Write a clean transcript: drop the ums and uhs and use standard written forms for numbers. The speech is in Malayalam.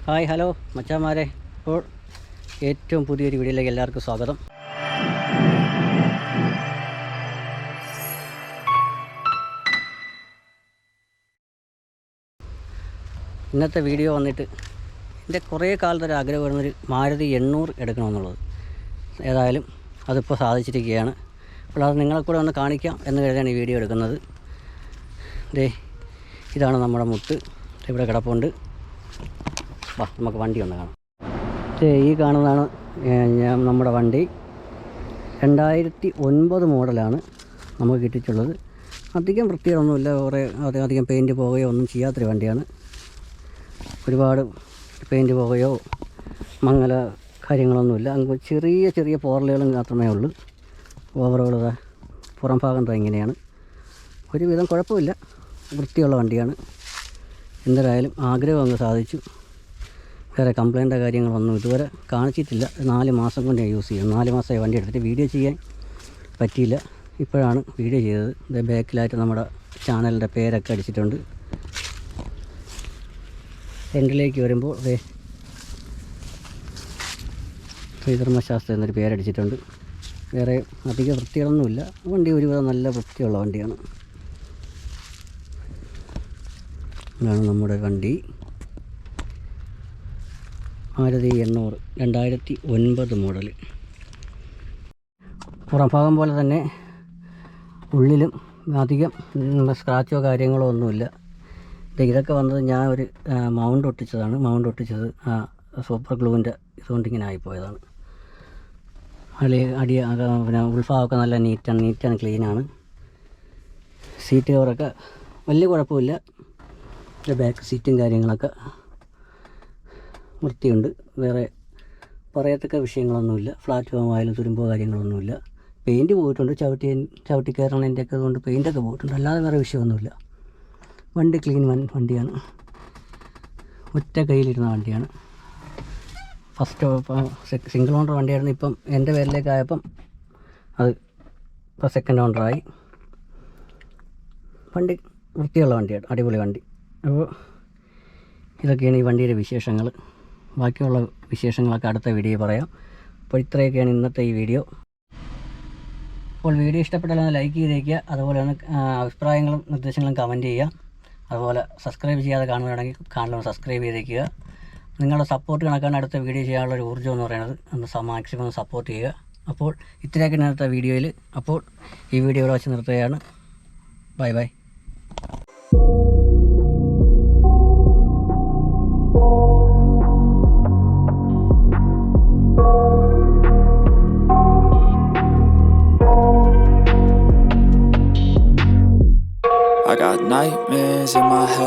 ഹായ് ഹലോ മച്ചാന്മാരെ, ഇപ്പോൾ ഏറ്റവും പുതിയൊരു വീഡിയോയിലേക്ക് എല്ലാവർക്കും സ്വാഗതം. ഇന്നത്തെ വീഡിയോ വന്നിട്ട് എൻ്റെ കുറേ കാലത്തൊരു ആഗ്രഹം വരുന്നൊരു മാരുതി 800 എടുക്കണമെന്നുള്ളത്. ഏതായാലും അതിപ്പോൾ സാധിച്ചിരിക്കുകയാണ്. അപ്പോൾ അത് നിങ്ങളെ കൂടെ ഒന്ന് കാണിക്കാം എന്ന് കരുതിയാണ് ഈ വീഡിയോ എടുക്കുന്നത്. ഇതാണ് നമ്മുടെ മുത്ത്, ഇവിടെ കിടപ്പുണ്ട്. വാ, നമുക്ക് വണ്ടി ഒന്ന് കാണാം. ഈ കാണുന്നതാണ് നമ്മുടെ വണ്ടി. 2009 മോഡലാണ് നമുക്ക് കിട്ടിയിട്ടുള്ളത്. അധികം വൃത്തികളൊന്നുമില്ല, കുറേ അധികം പെയിൻറ്റ് പോവുകയോ ഒന്നും ചെയ്യാത്തൊരു വണ്ടിയാണ്. ഒരുപാട് പെയിൻറ്റ് പോവുകയോ മങ്ങല കാര്യങ്ങളൊന്നുമില്ല. അങ്ങ് ചെറിയ ചെറിയ പോറലുകളും മാത്രമേ ഉള്ളൂ. ഓവറോൾ പുറം ഭാഗം ഇങ്ങനെയാണ്. ഒരുവിധം കുഴപ്പമില്ല, വൃത്തിയുള്ള വണ്ടിയാണ്. എന്തായാലും ആഗ്രഹം അങ്ങ് സാധിച്ചു. വേറെ കംപ്ലൈൻറ്റോ കാര്യങ്ങളൊന്നും ഇതുവരെ കാണിച്ചിട്ടില്ല. 4 മാസം കൊണ്ട് ഞാൻ യൂസ് ചെയ്യും. 4 മാസമായി വണ്ടി എടുത്തിട്ട് വീഡിയോ ചെയ്യാൻ പറ്റിയില്ല. ഇപ്പോഴാണ് വീഡിയോ ചെയ്തത്. ബാക്കിലായിട്ട് നമ്മുടെ ചാനലിൻ്റെ പേരൊക്കെ അടിച്ചിട്ടുണ്ട്. ഫ്രണ്ടിലേക്ക് വരുമ്പോൾ ശ്രീധർമ്മശാസ്ത്രി എന്നൊരു പേരടിച്ചിട്ടുണ്ട്. വേറെ അധിക വൃത്തികളൊന്നുമില്ല. വണ്ടി ഒരുവിധം നല്ല വൃത്തിയുള്ള വണ്ടിയാണ്. ഇതാണ് നമ്മുടെ വണ്ടി, മാരുതി 800 2009 മോഡൽ. പുറംഭാഗം പോലെ തന്നെ ഉള്ളിലും അധികം സ്ക്രാച്ചോ കാര്യങ്ങളോ ഒന്നുമില്ല. ഇതൊക്കെ വന്നത് ഞാൻ ഒരു മൗണ്ട് ഒട്ടിച്ചതാണ്. മൗണ്ട് ഒട്ടിച്ചത് സൂപ്പർ ഗ്ലൂവിൻ്റെ ഇതുകൊണ്ടിങ്ങനെ ആയിപ്പോയതാണ്. പിന്നെ ഉൾഭാഗമൊക്കെ നല്ല നീറ്റാണ് ക്ലീനാണ്. സീറ്റ് കവറൊക്കെ വലിയ കുഴപ്പമില്ല. ബാക്ക് സീറ്റും കാര്യങ്ങളൊക്കെ വൃത്തിയുണ്ട്. വേറെ പറയത്തക്ക വിഷയങ്ങളൊന്നുമില്ല. ഫ്ലാറ്റ് ആയാലും തുരുമ്പോ കാര്യങ്ങളൊന്നുമില്ല. പെയിൻറ്റ് പോയിട്ടുണ്ട്, ചവിട്ടി കയറണതിൻ്റെയൊക്കെ കൊണ്ട് പെയിൻറ്റൊക്കെ പോയിട്ടുണ്ട്. അല്ലാതെ വേറെ വിഷയമൊന്നുമില്ല. വണ്ടി ക്ലീൻ വണ്ടിയാണ്. ഒറ്റ കയ്യിലിരുന്ന വണ്ടിയാണ്. ഫസ്റ്റ് സിംഗിൾ ഓണർ വണ്ടിയായിരുന്നു. ഇപ്പം എൻ്റെ പേരിലേക്കായപ്പം അത് ഇപ്പോൾ സെക്കൻഡ് ഓണറായി. വണ്ടി വൃത്തിയുള്ള വണ്ടിയാണ്, അടിപൊളി വണ്ടി. അപ്പോൾ ഇതൊക്കെയാണ് ഈ വണ്ടിയുടെ വിശേഷങ്ങൾ. ബാക്കിയുള്ള വിശേഷങ്ങളൊക്കെ അടുത്ത വീഡിയോ പറയാം. അപ്പോൾ ഇത്രയൊക്കെയാണ് ഇന്നത്തെ ഈ വീഡിയോ. അപ്പോൾ വീഡിയോ ഇഷ്ടപ്പെട്ടാൽ ലൈക്ക് ചെയ്തേക്കുക. അതുപോലെ ഒന്ന് അഭിപ്രായങ്ങളും നിർദ്ദേശങ്ങളും കമൻറ്റ് ചെയ്യുക. അതുപോലെ സബ്സ്ക്രൈബ് ചെയ്യാതെ കാണുകയാണെങ്കിൽ കാണുമ്പോൾ സബ്സ്ക്രൈബ് ചെയ്തേക്കുക. നിങ്ങളുടെ സപ്പോർട്ട് കണക്കാണ് അടുത്ത വീഡിയോ ചെയ്യാനുള്ളൊരു ഊർജ്ജം എന്ന് പറയുന്നത്. ഒന്ന് മാക്സിമം സപ്പോർട്ട് ചെയ്യുക. അപ്പോൾ ഇത്രയൊക്കെയാണ് അടുത്ത വീഡിയോയിൽ. അപ്പോൾ ഈ വീഡിയോ ഇവിടെ വെച്ച് നിർത്തുകയാണ്. Bye bye. I got nightmares in my head.